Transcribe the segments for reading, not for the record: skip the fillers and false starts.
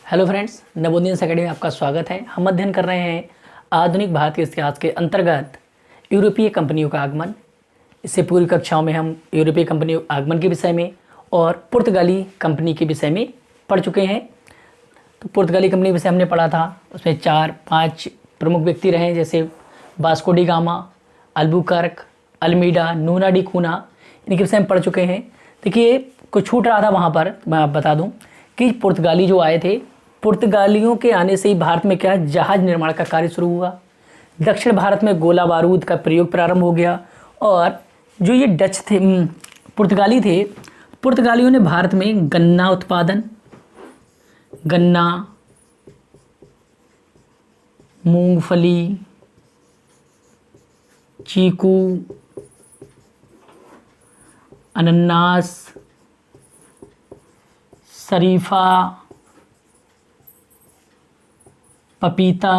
Hello friends, नवोदिन academy में आपका स्वागत है। हम अध्ययन कर रहे हैं आधुनिक भारत के इतिहास के अंतर्गत यूरोपीय कंपनियों का आगमन। इससे पूर्व कक्षाओं में हम यूरोपीय कंपनियों आगमन के विषय में और पुर्तगाली कंपनी के विषय में पढ़ चुके हैं। तो पुर्तगाली कंपनी विषय हमने पढ़ा था, उसमें 4-5 प्रमुख व्यक्ति रहे, जैसे Vasco da Gama, Albuquerque, Almeida, Nuno da Cunha, इनके विषय में पढ़ चुके हैं। देखिए, कुछ छूट रहा था वहाँ पर, मैं आप बता दूँ कि पुर्तगाली जो आए थे, पुर्तगालियों के आने से ही भारत में क्या जहाज निर्माण का कार्य शुरू हुआ। दक्षिण भारत में गोला बारूद का प्रयोग प्रारंभ हो गया। और जो ये डच थे, पुर्तगाली थे, पुर्तगालियों ने भारत में गन्ना उत्पादन, गन्ना, मूंगफली, चीकू, अनन्नास, शरीफा, पपीता,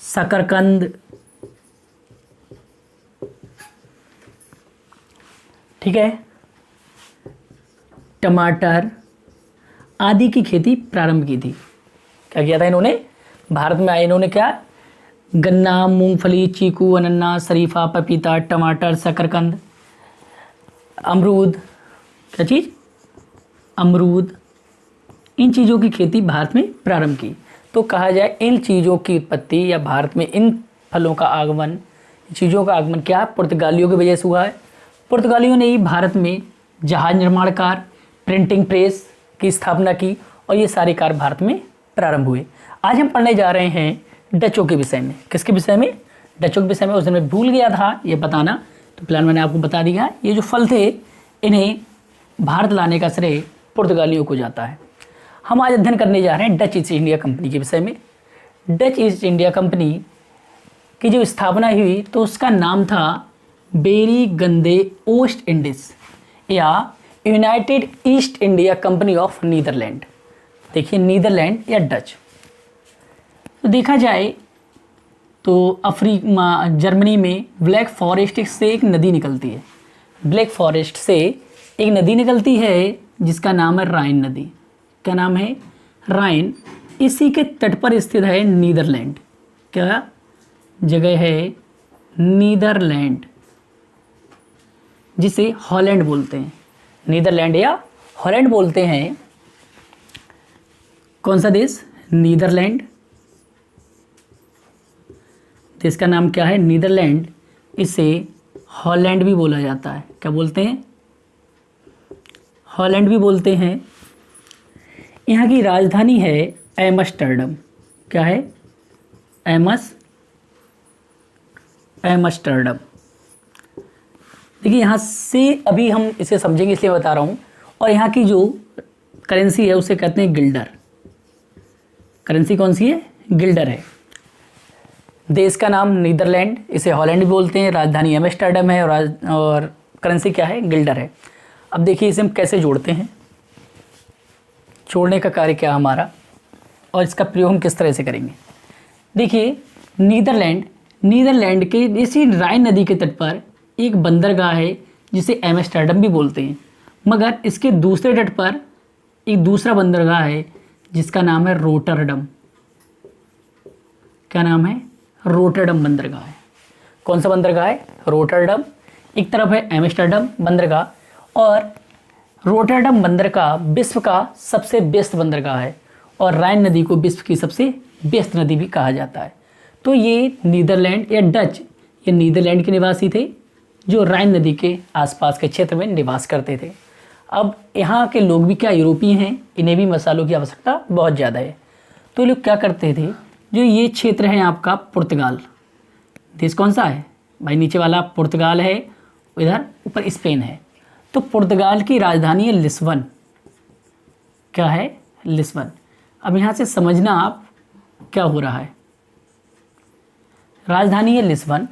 शकरकंद, ठीक है, टमाटर आदि की खेती प्रारंभ की थी। क्या किया था इन्होंने? भारत में आए इन्होंने क्या? गन्ना, मूंगफली, चीकू, अनन्नास, शरीफा, पपीता, टमाटर, शकरकंद, अमरूद, क्या चीज़? अमरूद, इन चीज़ों की खेती भारत में प्रारंभ की। तो कहा जाए इन चीज़ों की उत्पत्ति या भारत में इन फलों का आगमन, चीज़ों का आगमन क्या पुर्तगालियों की वजह से हुआ है। पुर्तगालियों ने ही भारत में जहाज निर्माण कार्य, प्रिंटिंग प्रेस की स्थापना की और ये सारे कार्य भारत में प्रारंभ हुए। आज हम पढ़ने जा रहे हैं डचों के विषय में। किसके विषय में? डचों के विषय में। उस दिन मैं भूल गया था ये बताना, तो प्लान मैंने आपको बता दिया। ये जो फल थे, इन्हें भारत लाने का श्रेय पुर्तगालियों को जाता है। हम आज अध्ययन करने जा रहे हैं डच ईस्ट इंडिया कंपनी के विषय में। डच ईस्ट इंडिया कंपनी की जो स्थापना हुई तो उसका नाम था बेरी गंदे ओस्ट इंडीज या United East India Company of Netherland. देखिए, नीदरलैंड या डच। तो देखा जाए तो जर्मनी में ब्लैक फॉरेस्ट से एक नदी निकलती है। ब्लैक फॉरेस्ट से एक नदी निकलती है जिसका नाम है राइन नदी। क्या नाम है? राइन। इसी के तट पर स्थित है नीदरलैंड। क्या जगह है? नीदरलैंड, जिसे हॉलैंड बोलते हैं। नीदरलैंड या हॉलैंड बोलते हैं। कौन सा देश? नीदरलैंड। देश का नाम क्या है? नीदरलैंड। इसे हॉलैंड भी बोला जाता है। क्या बोलते हैं? हॉलैंड भी बोलते हैं। यहाँ की राजधानी है एम्स्टर्डम। क्या है? एम्स्टर्डम। देखिए, यहाँ से अभी हम इसे समझेंगे इसलिए बता रहा हूँ। और यहाँ की जो करेंसी है उसे कहते हैं गिल्डर। करेंसी कौन सी है? गिल्डर है। देश का नाम नीदरलैंड, इसे हॉलैंड भी बोलते हैं। राजधानी एम्स्टर्डम है और करेंसी क्या है? गिल्डर है। अब देखिए इसे हम कैसे जोड़ते हैं, जोड़ने का कार्य क्या हमारा, और इसका प्रयोग हम किस तरह से करेंगे। देखिए, नीदरलैंड के इसी राइन नदी के तट पर एक बंदरगाह है जिसे एम्स्टर्डम भी बोलते हैं। मगर इसके दूसरे तट पर एक दूसरा बंदरगाह है जिसका नाम है रोटरडम। क्या नाम है? रोटरडम बंदरगाह है। कौन सा बंदरगाह है? रोटरडम। एक तरफ है एम्स्टर्डम बंदरगाह, और रोटरडम बंदरगाह विश्व का सबसे व्यस्त बंदरगाह है और राइन नदी को विश्व की सबसे व्यस्त नदी भी कहा जाता है। तो ये नीदरलैंड या डच, ये नीदरलैंड के निवासी थे जो राइन नदी के आसपास के क्षेत्र में निवास करते थे। अब यहाँ के लोग भी क्या यूरोपीय हैं, इन्हें भी मसालों की आवश्यकता बहुत ज़्यादा है। तो ये लोग क्या करते थे, जो ये क्षेत्र है आपका पुर्तगाल, देश कौन सा है भाई? नीचे वाला पुर्तगाल है, इधर ऊपर स्पेन है। तो पुर्तगाल की राजधानी है लिस्बन। क्या है? लिस्बन। अब यहाँ से समझना आप क्या हो रहा है। राजधानी है लिस्बन।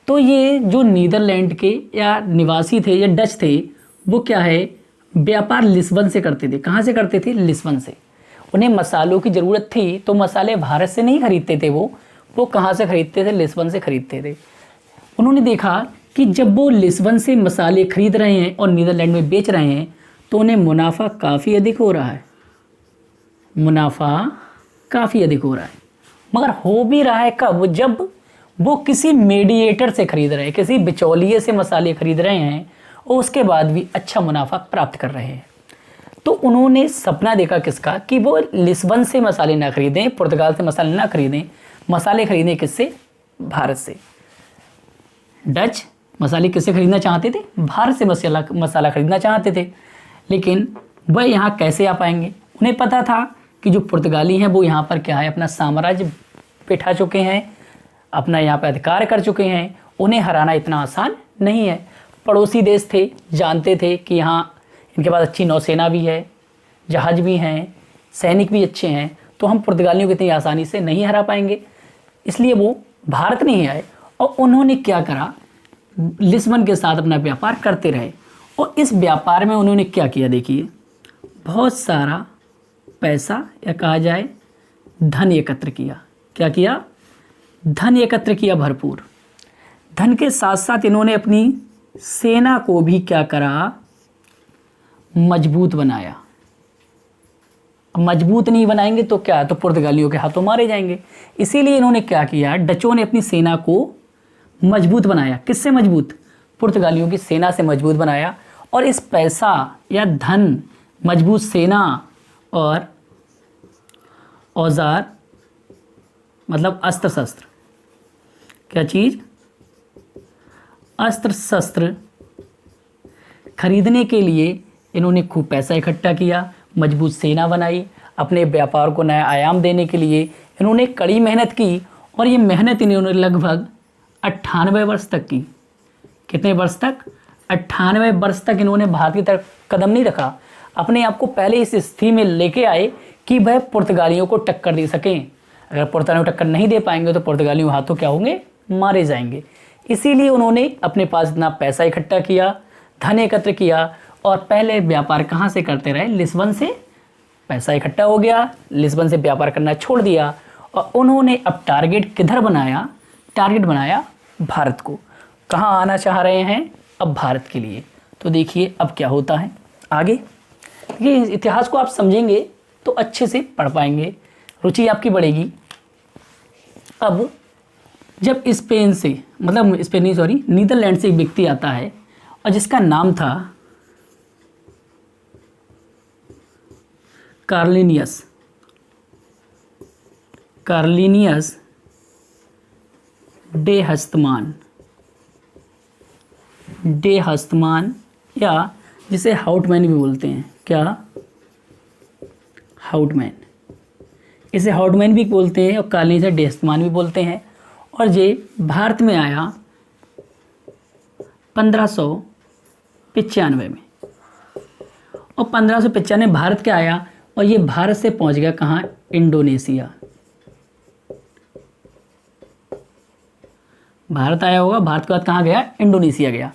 तो ये जो नीदरलैंड के या निवासी थे या डच थे, वो क्या है, व्यापार लिस्बन से करते थे। कहाँ से करते थे? लिस्बन से। उन्हें मसालों की ज़रूरत थी तो मसाले भारत से नहीं खरीदते थे, वो कहाँ से खरीदते थे? लिस्बन से खरीदते थे। उन्होंने देखा कि जब वो लिस्बन से मसाले खरीद रहे हैं और नीदरलैंड में बेच रहे हैं तो उन्हें मुनाफा काफ़ी अधिक हो रहा है। मुनाफा काफ़ी अधिक हो रहा है। मगर हो भी रहा है कब? जब वो किसी मीडिएटर से खरीद रहे हैं, किसी बिचौलिए से मसाले खरीद रहे हैं और उसके बाद भी अच्छा मुनाफा प्राप्त कर रहे हैं। तो उन्होंने सपना देखा किसका? कि वो लिस्बन से मसाले ना खरीदें, पुर्तगाल से मसाले ना खरीदें, मसाले खरीदें किससे? भारत से। डच मसाले किससे खरीदना चाहते थे? भारत से मसाला खरीदना चाहते थे। लेकिन वह यहाँ कैसे आ पाएंगे? उन्हें पता था कि जो पुर्तगाली हैं वो यहाँ पर क्या है, अपना साम्राज्य बिठा चुके हैं, अपना यहाँ पर अधिकार कर चुके हैं, उन्हें हराना इतना आसान नहीं है। पड़ोसी देश थे, जानते थे कि यहाँ इनके पास अच्छी नौसेना भी है, जहाज़ भी हैं, सैनिक भी अच्छे हैं, तो हम पुर्तगालियों को इतनी आसानी से नहीं हरा पाएंगे। इसलिए वो भारत नहीं आए और उन्होंने क्या करा? लिस्बन के साथ अपना व्यापार करते रहे और इस व्यापार में उन्होंने क्या किया? देखिए, बहुत सारा पैसा या कहा जाए धन एकत्र किया। क्या किया? धन एकत्र किया भरपूर। धन के साथ साथ इन्होंने अपनी सेना को भी क्या करा? मजबूत बनाया। मजबूत नहीं बनाएंगे तो क्या? तो पुर्तगालियों के हाथों मारे जाएंगे। इसीलिए इन्होंने क्या किया? डचों ने अपनी सेना को मजबूत बनाया। किससे मजबूत? पुर्तगालियों की सेना से मजबूत बनाया। और इस पैसा या धन, मजबूत सेना और औजार मतलब अस्त्र शस्त्र, क्या चीज़? अस्त्र शस्त्र खरीदने के लिए इन्होंने खूब पैसा इकट्ठा किया, मजबूत सेना बनाई, अपने व्यापार को नया आयाम देने के लिए इन्होंने कड़ी मेहनत की। और ये मेहनत इन्होंने लगभग 98 वर्ष तक की। कितने वर्ष तक? 98 वर्ष तक इन्होंने भारत की तरफ कदम नहीं रखा। अपने आप को पहले इस स्थिति में लेके आए कि वह पुर्तगालियों को टक्कर दे सकें। अगर पुर्तगालियों को टक्कर नहीं दे पाएंगे तो पुर्तगालियों हाथों क्या होंगे? मारे जाएंगे। इसीलिए उन्होंने अपने पास इतना पैसा इकट्ठा किया, धन एकत्र किया और पहले व्यापार कहाँ से करते रहे? लिस्बन से। पैसा इकट्ठा हो गया, लिस्बन से व्यापार करना छोड़ दिया और उन्होंने अब टारगेट किधर बनाया? टारगेट बनाया भारत को। कहाँ आना चाह रहे हैं? अब भारत के लिए। तो देखिए अब क्या होता है आगे। देखिए इतिहास को आप समझेंगे तो अच्छे से पढ़ पाएंगे, रुचि आपकी बढ़ेगी। अब जब स्पेन से, मतलब स्पेन नहीं सॉरी, नीदरलैंड से एक व्यक्ति आता है और जिसका नाम था कार्लिनियस डे हस्तमान या जिसे हाउटमैन भी बोलते हैं। क्या? हाउटमैन। इसे हाउटमैन भी बोलते हैं और कार्लिनियस डे हस्तमान भी बोलते हैं। और ये भारत में आया 1595 में और 1595 भारत के आया और ये भारत से पहुंच गया कहाँ? इंडोनेशिया। भारत आया होगा, भारत के बाद कहाँ गया? इंडोनेशिया गया।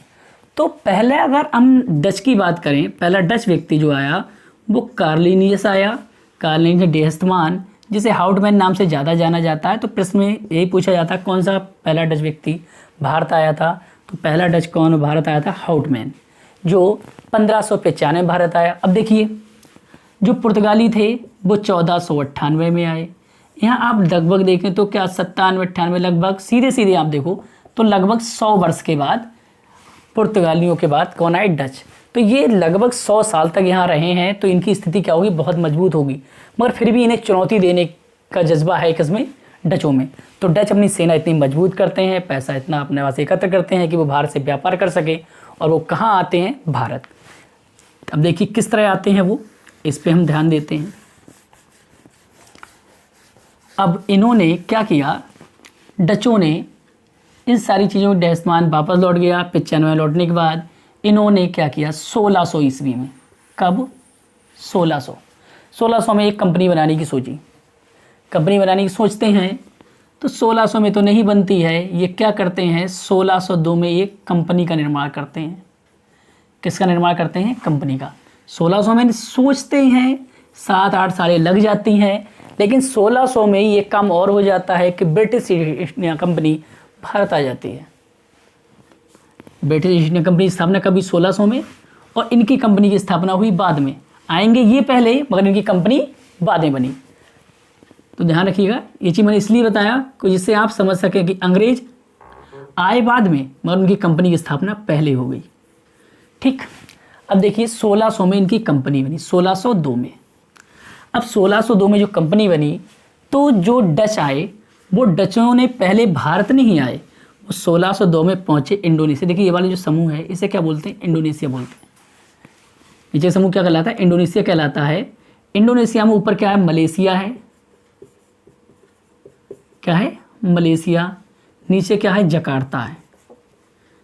तो पहले अगर हम डच की बात करें, पहला डच व्यक्ति जो आया वो कार्लिनियस आया, कार्लिनियस डे हस्तमान, जिसे हाउटमैन नाम से ज़्यादा जाना जाता है। तो प्रश्न में यही पूछा जाता है कौन सा पहला डच व्यक्ति भारत आया था? तो पहला डच कौन भारत आया था? हाउटमैन, जो 1595 भारत आया। अब देखिए जो पुर्तगाली थे वो 1498 में आए। यहाँ आप लगभग देखें तो क्या 97-98 लगभग, सीधे सीधे आप देखो तो लगभग 100 वर्ष के बाद पुर्तगालियों के बाद कौन आए? डच। तो ये लगभग 100 साल तक यहाँ रहे हैं। तो इनकी स्थिति क्या होगी? बहुत मजबूत होगी। मगर फिर भी इन्हें चुनौती देने का जज्बा है किसमें? डचों में। तो डच अपनी सेना इतनी मजबूत करते हैं, पैसा इतना अपने पास एकत्र करते हैं कि वो भारत से व्यापार कर सके। और वो कहाँ आते हैं? भारत। अब देखिए किस तरह आते हैं वो, इस पे हम ध्यान देते हैं। अब इन्होंने क्या किया? डचों ने इन सारी चीज़ों में डहस्तमान वापस लौट गया। 95 में लौटने के बाद इन्होंने क्या किया? 1600 ईस्वी में। कब? 1600 में एक कंपनी बनाने की सोची। कंपनी बनाने की सोचते हैं तो 1600 में तो नहीं बनती है। ये क्या करते हैं? 1602 में एक कंपनी का निर्माण करते हैं। किसका निर्माण करते हैं? कंपनी का। 1600 में सोचते हैं, 7-8 सालें लग जाती हैं, लेकिन 1600 में ये काम और हो जाता है कि British East India Company Bharat आ जाती है। ब्रिटिश ईस्ट इंडिया कंपनी की स्थापना कभी 1600 में और इनकी कंपनी की स्थापना हुई बाद में। आएंगे ये पहले, मगर इनकी कंपनी बाद में बनी। तो ध्यान रखिएगा, ये चीज़ मैंने इसलिए बताया कि जिससे आप समझ सकें कि अंग्रेज आए बाद में मगर उनकी कंपनी की स्थापना पहले हो गई। ठीक, अब देखिए 1600 में इनकी कंपनी बनी, 1602 में। अब 1602 में जो कंपनी बनी तो जो डच आए वो डचों ने पहले भारत नहीं आए, वो 1602 में पहुंचे इंडोनेशिया। देखिए ये वाले जो समूह है इसे क्या बोलते हैं, इंडोनेशिया बोलते हैं। नीचे समूह क्या कहलाता है, इंडोनेशिया कहलाता है। इंडोनेशिया में ऊपर क्या है, मलेशिया है, क्या है, मलेशिया। नीचे क्या है, जकार्ता है।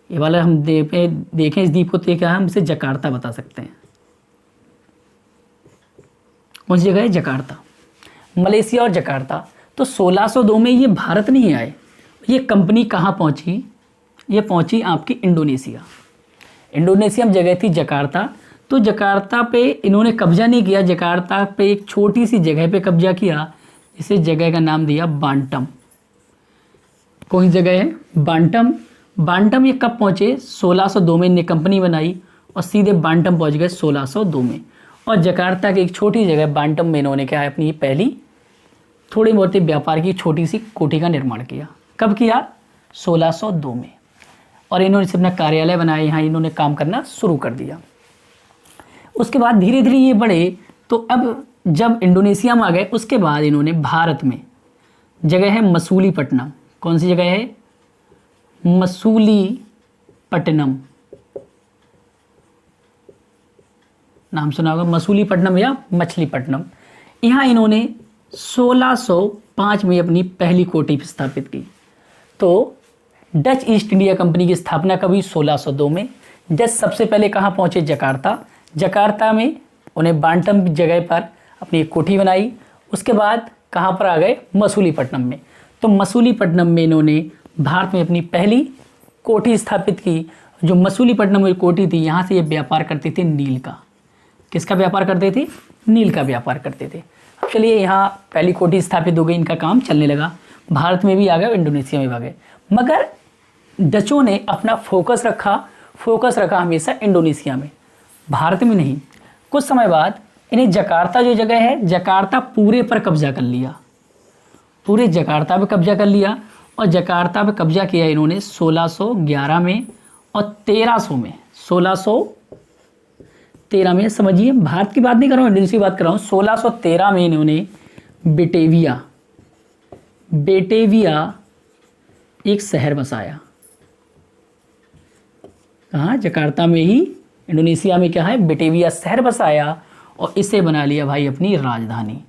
ये वाला हम देखें इस द्वीप को तो क्या है, हम इसे जकार्ता बता सकते हैं। कौन सी जगह है, जकार्ता, मलेशिया और जकार्ता। तो 1602 में ये भारत नहीं आए, ये कंपनी कहाँ पहुँची, ये पहुँची आपकी इंडोनेशिया। इंडोनेशिया में जगह थी जकार्ता, तो जकार्ता पे इन्होंने कब्जा नहीं किया, जकार्ता पे एक छोटी सी जगह पे कब्जा किया, इसे जगह का नाम दिया बांटम। कौन सी जगह है, बांटम। बांटम ये कब पहुँचे, 1602 में इन्हें कंपनी बनाई और सीधे बांटम पहुँच गए 1602 में। और जकार्ता की एक छोटी जगह बांटम में इन्होंने क्या है, अपनी पहली थोड़ी बहुत व्यापार की छोटी सी कोठी का निर्माण किया। कब किया, 1602 में। और इन्होंने अपना कार्यालय बनाया, यहाँ इन्होंने काम करना शुरू कर दिया। उसके बाद धीरे धीरे ये बढ़े, तो अब जब इंडोनेशिया में आ गए उसके बाद इन्होंने भारत में, जगह है मसूलीपट्टनम। कौन सी जगह है, मसूलीपट्टनम, नाम सुना होगा, मसूलीपट्टनम या मछलीपट्टनम। यहाँ इन्होंने 1605 में अपनी पहली कोठी स्थापित की। तो डच ईस्ट इंडिया कंपनी की स्थापना कभी 1602 में। डच सबसे पहले कहाँ पहुँचे, जकार्ता। जकार्ता में उन्हें बांटम जगह पर अपनी एक कोठी बनाई। उसके बाद कहाँ पर आ गए, मसूलीपट्टनम में। तो मसूलीपट्टनम में इन्होंने भारत में अपनी पहली कोठी स्थापित की। जो मसूलीपट्टनम में कोठी थी, यहाँ से ये व्यापार करते थे नील का। किसका व्यापार करते थे, नील का व्यापार करते थे। अब चलिए यहाँ पहली कोठी स्थापित हो गई, इनका काम चलने लगा, भारत में भी आ गए, इंडोनेशिया में भी आ गए। मगर डचों ने अपना फोकस रखा हमेशा इंडोनेशिया में, भारत में नहीं। कुछ समय बाद इन्हें जकार्ता जो जगह है, जकार्ता पूरे पर कब्जा कर लिया, पूरे जकार्ता पे कब्जा कर लिया। और जकार्ता पे कब्जा किया इन्होंने 1611 में और 1300 में, 1613 में। समझिए भारत की बात नहीं कर रहा हूँ, इंडोनेशिया की बात कर रहा हूँ। 1613 में इन्होंने बेटेविया एक शहर बसाया। कहाँ, जकार्ता में ही, इंडोनेशिया में क्या है, बेटेविया शहर बसाया और इसे बना लिया भाई अपनी राजधानी।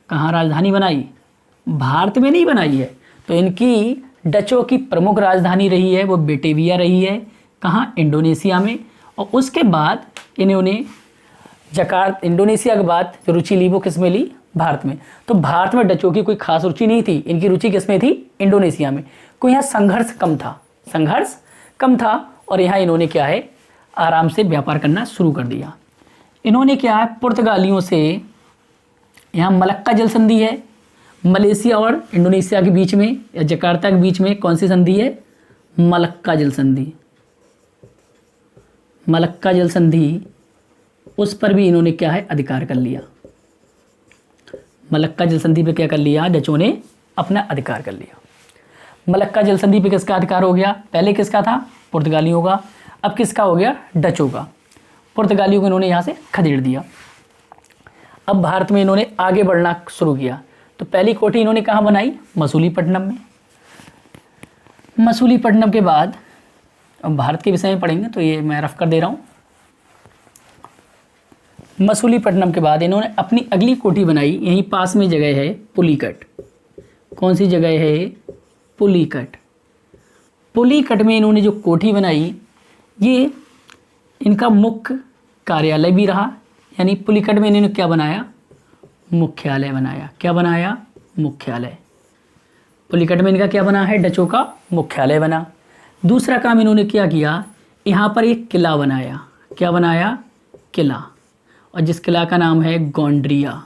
कहाँ राजधानी बनाई, भारत में नहीं बनाई है। तो इनकी डचों की प्रमुख राजधानी रही है वो बेटेविया रही है। कहाँ, इंडोनेशिया में। और उसके बाद इन्होंने इंडोनेशिया के बाद जो रुचि ली वो किस में ली, भारत में। तो भारत में डचों की कोई खास रुचि नहीं थी, इनकी रुचि किस में थी, इंडोनेशिया में। कोई यहाँ संघर्ष कम था और यहाँ इन्होंने क्या है, आराम से व्यापार करना शुरू कर दिया। इन्होंने क्या है, पुर्तगालियों से, यहाँ मलक्का जल संधि है, मलेशिया और इंडोनेशिया के बीच में या जकार्ता के बीच में कौन सी संधि है, मलक्का जल संधि। मलक्का जल संधि, उस पर भी इन्होंने क्या है, अधिकार कर लिया। मलक्का जल संधि पे क्या कर लिया, डचों ने अपना अधिकार कर लिया। मलक्का जल संधि पे किसका अधिकार हो गया, पहले किसका था, पुर्तगालियों का, अब किसका हो गया, डचों का। पुर्तगालियों को इन्होंने यहाँ से खदेड़ दिया। अब भारत में इन्होंने आगे बढ़ना शुरू किया। तो पहली कोठी इन्होंने कहाँ बनाई, मसूलीपट्टनम में। मसूलीपट्टनम के बाद, अब भारत के विषय में पढ़ेंगे तो ये मैं रफ कर दे रहा हूँ। मसूलीपट्टनम के बाद इन्होंने अपनी अगली कोठी बनाई, यहीं पास में जगह है पुलिकट। कौन सी जगह है, पुलिकट। पुलिकट में इन्होंने जो कोठी बनाई, ये इनका मुख्य कार्यालय भी रहा। यानी पुलिकट में इन्होंने क्या बनाया, मुख्यालय बनाया। क्या बनाया, मुख्यालय। पुलिकट में इनका क्या बना है, डचों का मुख्यालय बना। दूसरा काम इन्होंने क्या किया, यहाँ पर एक किला बनाया। क्या बनाया, किला। और जिस किला का नाम है गोंड्रिया।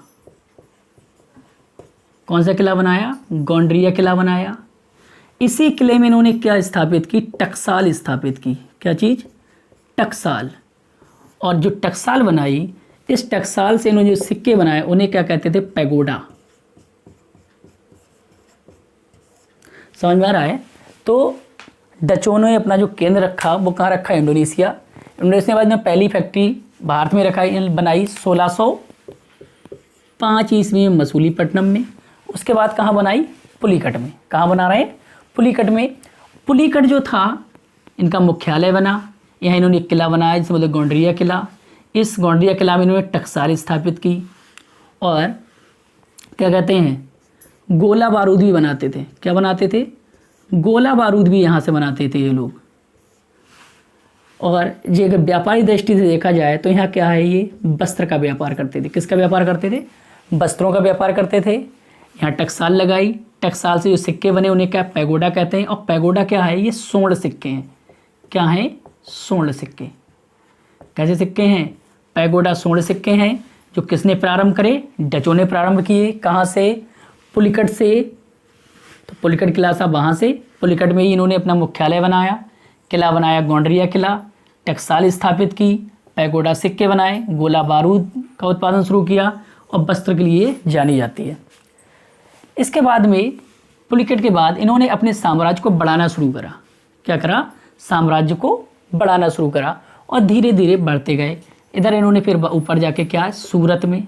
कौन सा किला बनाया, गोंड्रिया किला बनाया। इसी किले में इन्होंने क्या स्थापित की, टकसाल स्थापित की। क्या चीज़, टकसाल। और जो टकसाल बनाई, इस टकसाल से इन्होंने जो सिक्के बनाए उन्हें क्या कहते थे? पैगोडा। समझ में आ रहा है? तो डचों ने अपना जो केंद्र रखा वो कहाँ रखा? इंडोनेशिया। इंडोनेशिया के बाद में पहली फैक्ट्री भारत में बनाई 1605 ईस्वी में मसूलीपट्टनम में। उसके बाद कहाँ बनाई? पुलिकट में। कहाँ बना रहे हैं? पुलिकट में। पुलिकट जो था इनका मुख्यालय बना। यहाँ इन्होंने एक किला बनाया जिसे मतलब गोंडरिया किला। इस गोंडरिया किला में इन्होंने टकसाल स्थापित की और क्या कहते हैं, गोला बारूद भी बनाते थे। क्या बनाते थे? गोला बारूद भी यहाँ से बनाते थे ये लोग। और ये अगर व्यापारी दृष्टि से देखा जाए तो यहाँ क्या है, ये वस्त्र का व्यापार करते थे। किसका व्यापार करते थे? वस्त्रों का व्यापार करते थे। यहाँ टकसाल लगाई, टकसाल से जो सिक्के बने उन्हें क्या? पैगोडा कहते हैं। और पैगोडा क्या है? ये स्वर्ण सिक्के हैं। क्या हैं? स्वर्ण सिक्के। कैसे सिक्के हैं? पैगोडा स्वर्ण सिक्के हैं। जो किसने प्रारंभ करे? डचों ने प्रारंभ किए। कहाँ से? पुलिकट से। तो पुलिकट किला था वहाँ से। पुलिकट में ही इन्होंने अपना मुख्यालय बनाया, किला बनाया गोंडरिया किला, टकसाल स्थापित की, पैगोडा सिक्के बनाए, गोला बारूद का उत्पादन शुरू किया और वस्त्र के लिए जानी जाती है। इसके बाद में पुलिकट के बाद इन्होंने अपने साम्राज्य को बढ़ाना शुरू करा। क्या करा? साम्राज्य को बढ़ाना शुरू करा और धीरे धीरे बढ़ते गए। इधर इन्होंने फिर ऊपर जाके क्या है, सूरत में,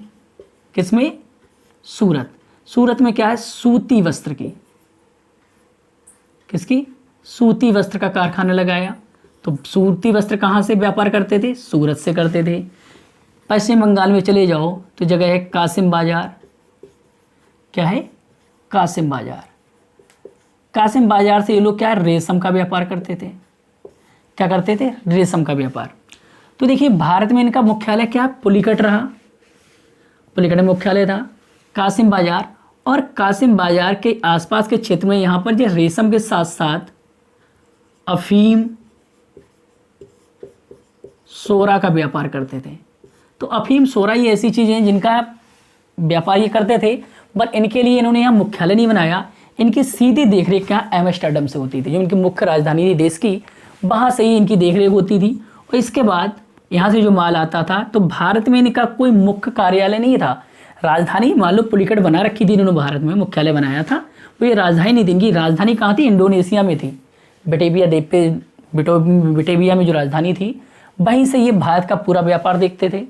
किसमें? सूरत। सूरत में क्या है? सूती वस्त्र की, किसकी? सूती वस्त्र का कारखाना लगाया। तो सूती वस्त्र कहाँ से व्यापार करते थे? सूरत से करते थे। पश्चिम बंगाल में चले जाओ तो जगह है कासिम बाजार। क्या है? कासिम बाजार। कासिम बाजार से ये लोग क्या है, रेशम का व्यापार करते थे। क्या करते थे? रेशम का व्यापार। तो देखिए भारत में इनका मुख्यालय क्या? पुलिकट रहा। पुलिकट में मुख्यालय था। कासिम बाजार, और कासिम बाजार के आसपास के क्षेत्र में यहाँ पर जो रेशम के साथ साथ अफीम, सोरा का व्यापार करते थे। तो अफीम, सोरा ये ऐसी चीज़ें हैं जिनका व्यापार ये करते थे, बट इनके लिए इन्होंने यहाँ मुख्यालय नहीं बनाया। इनकी सीधी देखरेख क्या एम्स्टर्डम से होती थी, जो इनकी मुख्य राजधानी थी देश की, वहाँ से ही इनकी देखरेख होती थी। और इसके बाद यहाँ से जो माल आता था, तो भारत में इनका कोई मुख्य कार्यालय नहीं था। राजधानी मान लो पुलिकट बना रखी थी इन्होंने, भारत में मुख्यालय बनाया था, वो ये राजधानी नहीं थी। इनकी राजधानी कहाँ थी? इंडोनेशिया में थी। बटेविया द्वीप पे, बटेविया में जो राजधानी थी, वहीं से ये भारत का पूरा व्यापार देखते थे।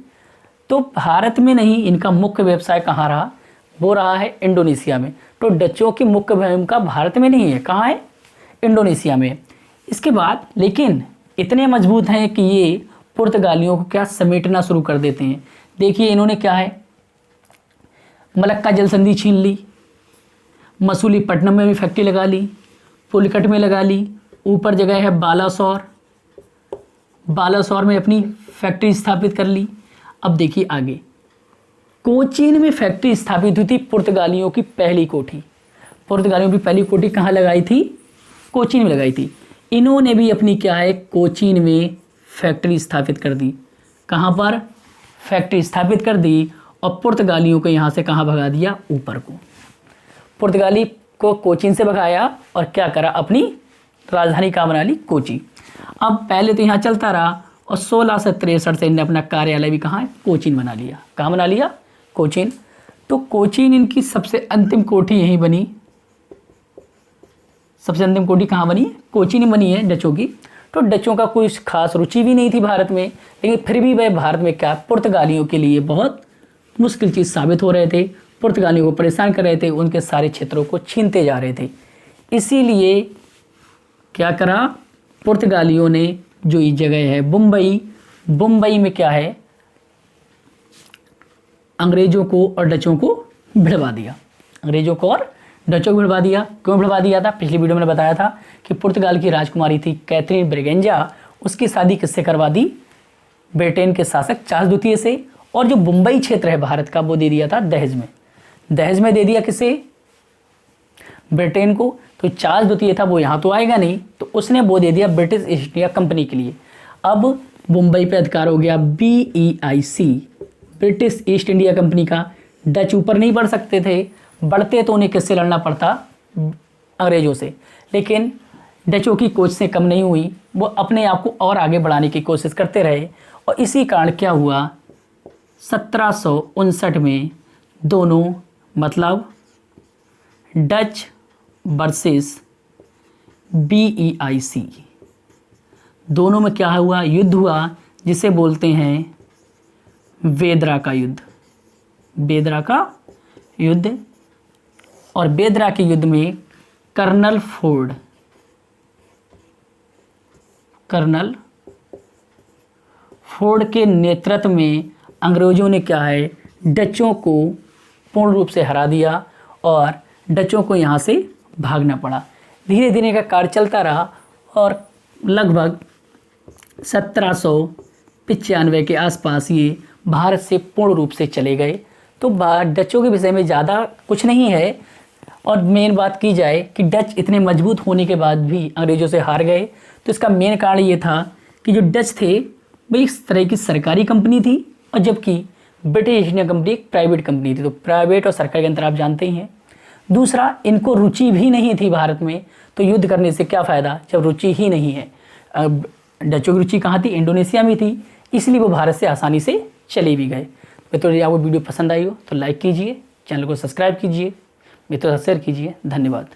तो भारत में नहीं, इनका मुख्य व्यवसाय कहाँ रहा? वो रहा है इंडोनेशिया में। तो डचों की मुख्य भूमिका भारत में नहीं है, कहाँ है? इंडोनेशिया में। इसके बाद लेकिन इतने मजबूत हैं कि ये पुर्तगालियों को क्या समेटना शुरू कर देते हैं। देखिए इन्होंने क्या है, मलक्का जल संधि छीन ली, मसूलीपट्टनम में भी फैक्ट्री लगा ली, पुलिकट में लगा ली, ऊपर जगह है बालासोर, बालासोर में अपनी फैक्ट्री स्थापित कर ली। अब देखिए आगे, कोचीन में फैक्ट्री स्थापित हुई थी पुर्तगालियों की पहली कोठी। पुर्तगालियों की पहली कोठी कहाँ लगाई थी? कोचीन में लगाई थी। इन्होंने भी अपनी क्या है, कोचीन में फैक्ट्री स्थापित कर दी। कहाँ पर? फैक्ट्री स्थापित कर दी और पुर्तगालियों को यहाँ से कहाँ भगा दिया? ऊपर को। पुर्तगाली को कोचीन से भगाया और क्या करा, अपनी राजधानी कहाँ बना ली? कोची। अब पहले तो यहाँ चलता रहा और 1663 से इन्हें अपना कार्यालय भी कहाँ है? कोचीन बना लिया। कहाँ बना लिया? कोचीन। तो कोचीन इनकी सबसे अंतिम कोठी यहीं बनी। सबसे अंतिम कोठी कहाँ बनी? कोचीन ही बनी है डचों की। तो डचों का कोई खास रुचि भी नहीं थी भारत में, लेकिन फिर भी वह भारत में क्या, पुर्तगालियों के लिए बहुत मुश्किल चीज़ साबित हो रहे थे। पुर्तगालियों को परेशान कर रहे थे, उनके सारे क्षेत्रों को छीनते जा रहे थे। इसीलिए क्या करा पुर्तगालियों ने, जो ये जगह है मुंबई, मुंबई में क्या है, अंग्रेजों को और डचों को भिड़वा दिया। अंग्रेजों को और डचों को भिड़वा दिया। क्यों भिड़वा दिया था? पिछली वीडियो में बताया था कि पुर्तगाल की राजकुमारी थी कैथरीन ब्रिगेंजा, उसकी शादी किससे करवा दी? ब्रिटेन के शासक चार्ल्स द्वितीय से। और जो मुंबई क्षेत्र है भारत का, वो दे दिया था दहेज में। दहेज में दे दिया किसे? ब्रिटेन को। तो चार्ल्स द्वितीय था, वो यहाँ तो आएगा नहीं, तो उसने वो दे दिया ब्रिटिश ईस्ट इंडिया कंपनी के लिए। अब मुंबई पे अधिकार हो गया BEIC, British East India company का। डच ऊपर नहीं बढ़ सकते थे, बढ़ते तो उन्हें किससे लड़ना पड़ता? अंग्रेजों से। लेकिन डचों की कोशिश से कम नहीं हुई, वो अपने आप को और आगे बढ़ाने की कोशिश करते रहे। और इसी कारण क्या हुआ, 1759 में दोनों, मतलब डच वर्सेस BEIC, दोनों में क्या हुआ, युद्ध हुआ, जिसे बोलते हैं वेदरा का युद्ध। वेदरा का युद्ध। और वेदरा के युद्ध में कर्नल फोर्ड के नेतृत्व में अंग्रेजों ने क्या है, डचों को पूर्ण रूप से हरा दिया और डचों को यहाँ से भागना पड़ा। धीरे धीरे का कार्य चलता रहा और लगभग 1795 के आसपास ये भारत से पूर्ण रूप से चले गए। तो डचों के विषय में ज़्यादा कुछ नहीं है। और मेन बात की जाए कि डच इतने मजबूत होने के बाद भी अंग्रेज़ों से हार गए, तो इसका मेन कारण ये था कि जो डच थे वो इस तरह की सरकारी कंपनी थी, और जबकि ब्रिटिश ईस्ट इंडिया कंपनी एक प्राइवेट कंपनी थी। तो प्राइवेट और सरकारी के अंतर आप जानते ही हैं। दूसरा, इनको रुचि भी नहीं थी भारत में, तो युद्ध करने से क्या फ़ायदा जब रुचि ही नहीं है। डचों की रुचि कहाँ थी, इंडोनेशिया में थी, इसलिए वो भारत से आसानी से चले भी गए। मित्रों, यदि आपको वीडियो पसंद आई हो तो लाइक कीजिए, चैनल को सब्सक्राइब कीजिए, मित्रों से शेयर कीजिए। धन्यवाद।